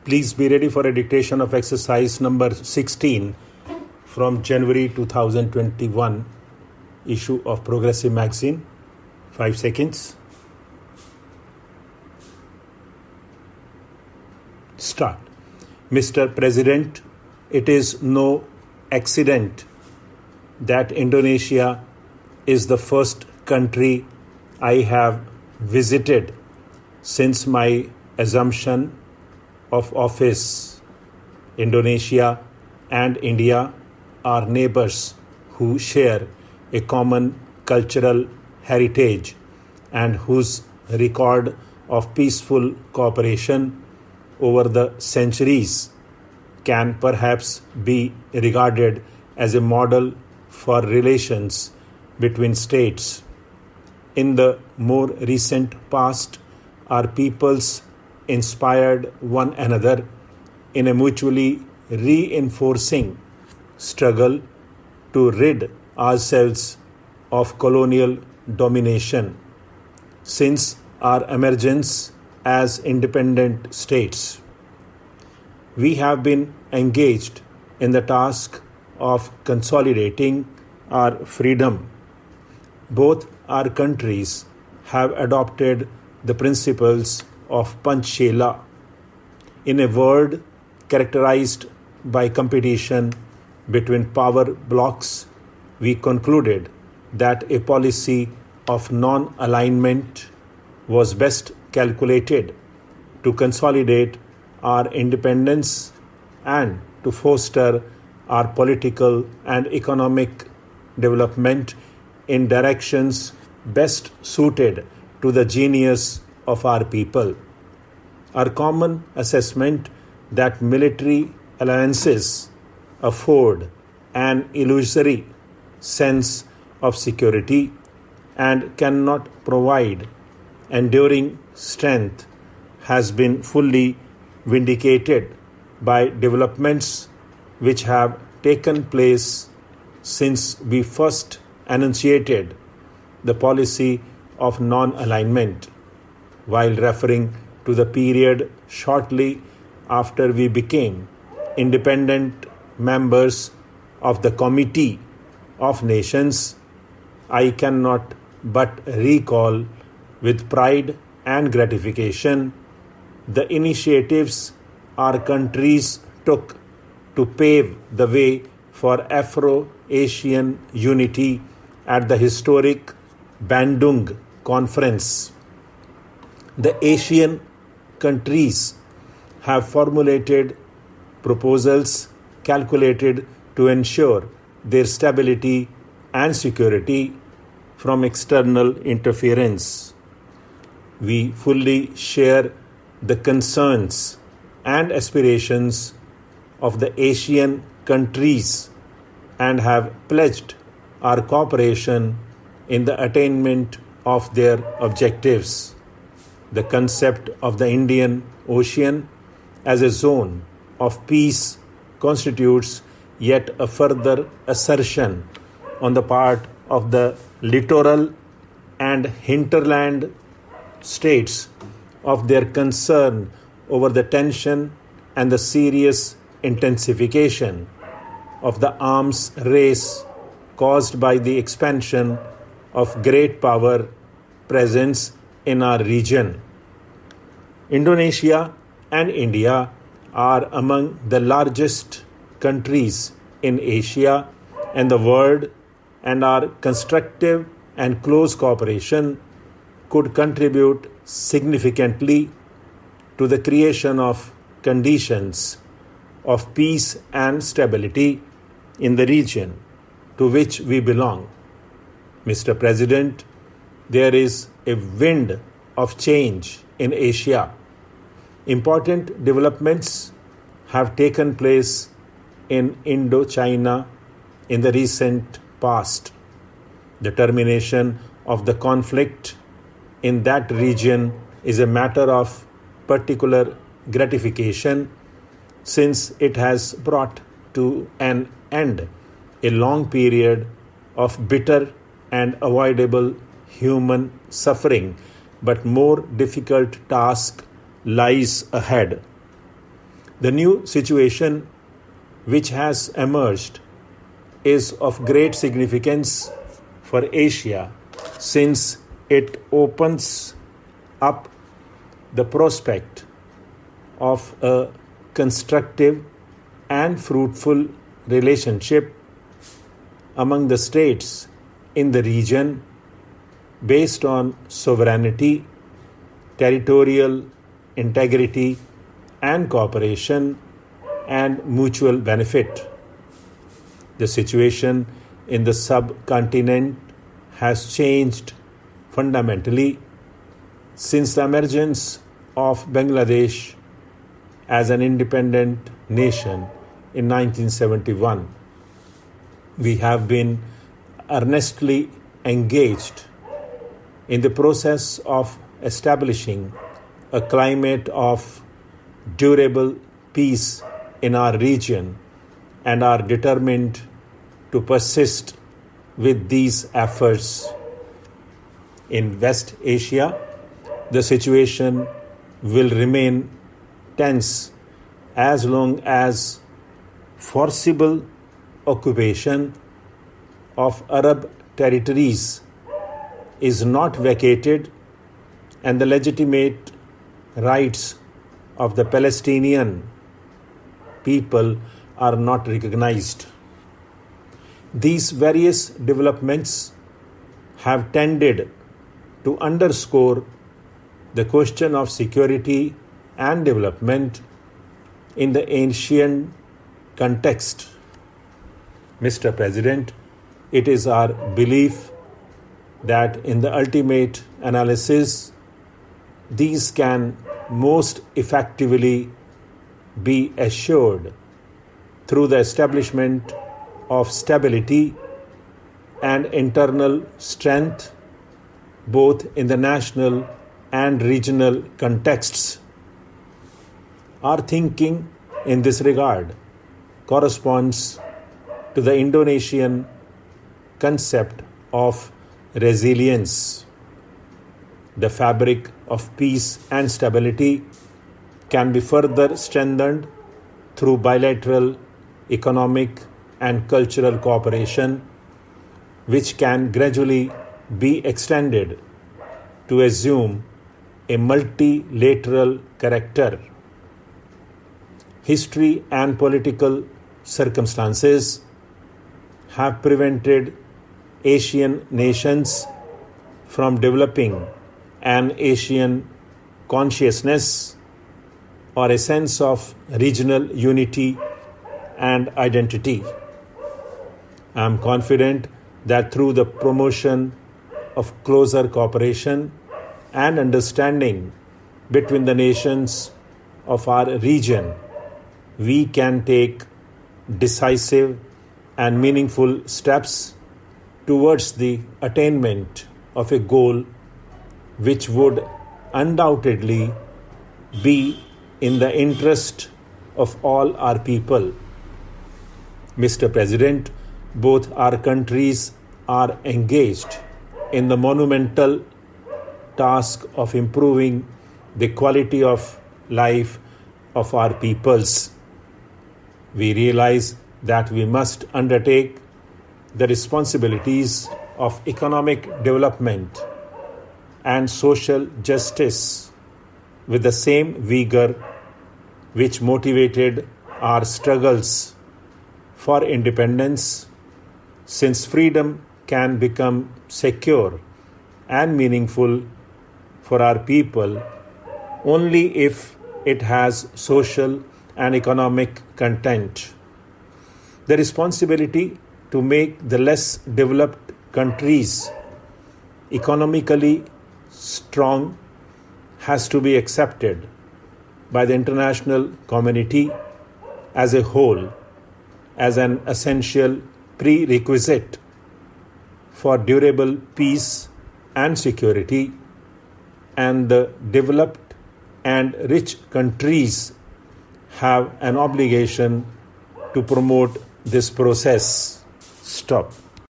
Please be ready for a dictation of exercise number 16 from January 2021 issue of Progressive Magazine. 5 seconds. Start. Mr. President, it is no accident that Indonesia is the first country I have visited since my assumption of office. Indonesia and India are neighbors who share a common cultural heritage and whose record of peaceful cooperation over the centuries can perhaps be regarded as a model for relations between states. In the more recent past, our peoples inspired one another in a mutually reinforcing struggle to rid ourselves of colonial domination. Since our emergence as independent states, we have been engaged in the task of consolidating our freedom. Both our countries have adopted the principles of Panchshela. In a world characterized by competition between power blocks, we concluded that a policy of non-alignment was best calculated to consolidate our independence and to foster our political and economic development in directions best suited to the genius of our people. Our common assessment that military alliances afford an illusory sense of security and cannot provide enduring strength has been fully vindicated by developments which have taken place since we first enunciated the policy of non-alignment. While referring to the period shortly after we became independent members of the Committee of Nations, I cannot but recall with pride and gratification the initiatives our countries took to pave the way for Afro-Asian unity at the historic Bandung Conference. The Asian countries have formulated proposals calculated to ensure their stability and security from external interference. We fully share the concerns and aspirations of the Asian countries and have pledged our cooperation in the attainment of their objectives. The concept of the Indian Ocean as a zone of peace constitutes yet a further assertion on the part of the littoral and hinterland states of their concern over the tension and the serious intensification of the arms race caused by the expansion of great power presence in our region. Indonesia and India are among the largest countries in Asia and the world, and our constructive and close cooperation could contribute significantly to the creation of conditions of peace and stability in the region to which we belong. Mr. President, there is a wind of change in Asia. Important developments have taken place in Indochina in the recent past. The termination of the conflict in that region is a matter of particular gratification since it has brought to an end a long period of bitter and avoidable human suffering, but more difficult task lies ahead. The new situation which has emerged is of great significance for Asia, since it opens up the prospect of a constructive and fruitful relationship among the states in the region based on sovereignty, territorial integrity, and cooperation and mutual benefit. The situation in the subcontinent has changed fundamentally since the emergence of Bangladesh as an independent nation in 1971. We have been earnestly engaged in the process of establishing a climate of durable peace in our region and are determined to persist with these efforts. In West Asia, the situation will remain tense as long as forcible occupation of Arab territories is not vacated and the legitimate rights of the Palestinian people are not recognized. These various developments have tended to underscore the question of security and development in the Asian context. Mr. President, it is our belief that in the ultimate analysis, these can most effectively be assured through the establishment of stability and internal strength both in the national and regional contexts. Our thinking in this regard corresponds to the Indonesian concept of resilience. The fabric of peace and stability can be further strengthened through bilateral economic and cultural cooperation, which can gradually be extended to assume a multilateral character. History and political circumstances have prevented Asian nations from developing an Asian consciousness or a sense of regional unity and identity. I am confident that through the promotion of closer cooperation and understanding between the nations of our region, we can take decisive and meaningful steps towards the attainment of a goal which would undoubtedly be in the interest of all our people. Mr. President, both our countries are engaged in the monumental task of improving the quality of life of our peoples. We realize that we must undertake the responsibilities of economic development and social justice with the same vigor which motivated our struggles for independence, since freedom can become secure and meaningful for our people only if it has social and economic content. The responsibility to make the less developed countries economically strong has to be accepted by the international community as a whole as an essential prerequisite for durable peace and security, and the developed and rich countries have an obligation to promote this process. Stop.